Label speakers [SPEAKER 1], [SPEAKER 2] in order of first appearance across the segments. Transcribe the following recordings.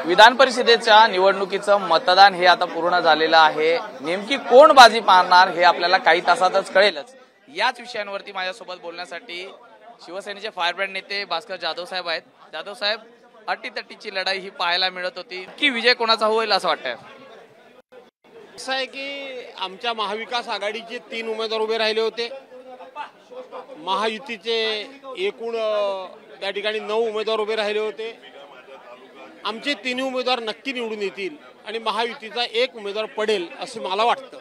[SPEAKER 1] विधान परिषदेच्या निवडणुकीचं मतदान हे आता पूर्ण झालेलं आहे। नेमकी कोण बाजी मारणार हे आपल्याला काही तासातच कळेलच। याच विषयांवरती माझ्यासोबत बोलण्यासाठी शिवसेनेचे फायरब्रँड नेते भास्कर जाधव साहेब आहेत। जाधव साहेब, अटीतटीची लढाई ही पाहायला मिळत होती की विजय कोणाचा होईल असं वाटतंय?
[SPEAKER 2] असं आहे की आमच्या महाविकास आघाडीचे 3 उमेदवार उभे राहिले होते। महायुतीचे एकूण त्या ठिकाणी 9 उमेदवार उभे राहिले होते। आमचे 3 उमेदवार नक्की निवडून येतील आणि महायुतीचा 1 उमेदवार पडेल असं मला वाटतं।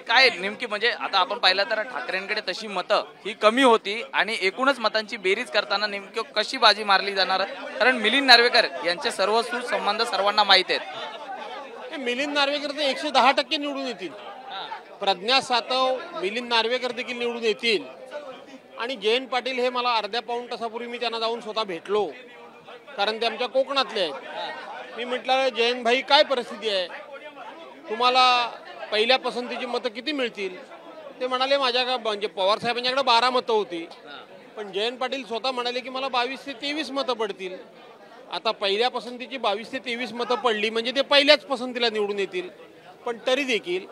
[SPEAKER 1] काय नेमकी म्हणजे आता आपण पाहिलं तर ठाकरेंकडे तशी मतं ही कमी होती आणि एकूणच मतांची बेरीज करताना नेमकी कशी बाजी मारली जाणार? कारण मिलिंद नार्वेकर यांचे सर्व संबंध सर्वांना माहित आहेत।
[SPEAKER 2] मिलिंद नार्वेकर तर 110% निवडून येतील। प्रज्ञा सातव, मिलिंद नार्वेकर देखील निवडून येतील आणि जयंत पाटील हे मला अर्ध्या पाऊण तासापूर्वी मी त्यांना जाऊन स्वतः भेटलो, कारण ते आमच्या कोकणातले आहेत। मी म्हटलं, जयंत भाई काय परिस्थिती आहे, तुम्हाला पहिल्या पसंतीची मतं किती मिळतील? ते म्हणाले माझ्याकडे म्हणजे पवार साहेबांच्याकडे 12 मतं होती, पण जयंत पाटील स्वतः म्हणाले की मला 22 ते 23 मतं पडतील। आता पहिल्या पसंतीची 22 ते 23 मतं पडली म्हणजे ते पहिल्याच पसंतीला निवडून येतील। पण तरी देखील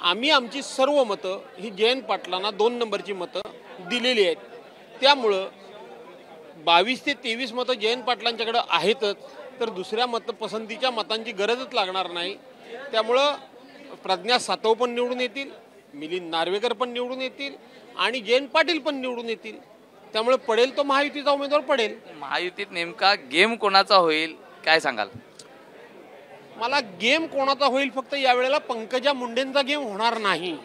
[SPEAKER 2] आम्ही आमची सर्व मतं ही जयंत पाटलांना 2 नंबरची मतं दिलेली आहेत। त्यामुळं 22 ते 23 मतं जयंत पाटलांच्याकडे आहेतच, तर दुसऱ्या पसंतीच्या मतांची गरजच लागणार नाही। त्यामुळं प्रज्ञा सातव पण निवडून येतील, मिलिंद नार्वेकर पण निवडून येतील आणि जयंत पाटील पण निवडून येतील। त्यामुळे पडेल तो महायुतीचा उमेदवार पडेल।
[SPEAKER 1] महायुतीत नेमका गेम कोणाचा होईल काय सांगाल?
[SPEAKER 2] मला गेम कोणाचा होईल फक्त यावेळेला पंकजा मुंडेंचा गेम होणार नाही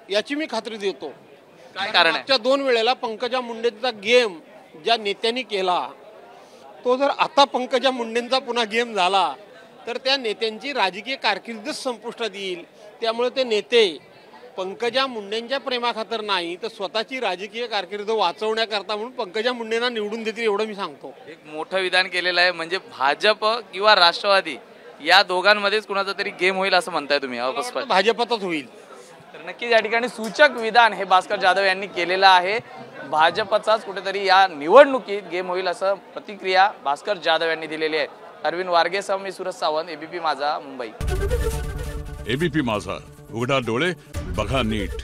[SPEAKER 2] याची मी खात्री देतो।
[SPEAKER 1] काय कारण आहे?
[SPEAKER 2] मागच्या 2 वेळेला पंकजा मुंडेंचा गेम ज्या नेत्यांनी केला, तो जर आता पंकजा मुंडेंचा पुन्हा गेम झाला तर त्या नेत्यांची राजकीय कारकीर्दच संपुष्टात येईल। त्यामुळे ते नेते पंकजा मुंडेंच्या प्रेमाखातर नाही तर स्वतःची राजकीय कारकीर्द वाचवण्याकरता म्हणून पंकजा मुंडेंना निवडून देतील एवढं मी सांगतो।
[SPEAKER 1] एक मोठं विधान केलेलं आहे, म्हणजे भाजप किंवा राष्ट्रवादी या दोघांमध्येच कुणाचा तरी गेम होईल असं म्हणताय तुम्ही?
[SPEAKER 2] भाजपचाच होईल।
[SPEAKER 1] तर नक्कीच या ठिकाणी सूचक विधान हे भास्कर जाधव यांनी केलेलं आहे। भाजपचाच कुठेतरी या निवडणुकीत गेम होईल असं प्रतिक्रिया भास्कर जाधव यांनी दिलेली आहे। अरविंद वारगेसह मी सुरज सावंत, एबीपी माझा, मुंबई।
[SPEAKER 3] एबीपी माझा, उघडा डोळे बघा नीट।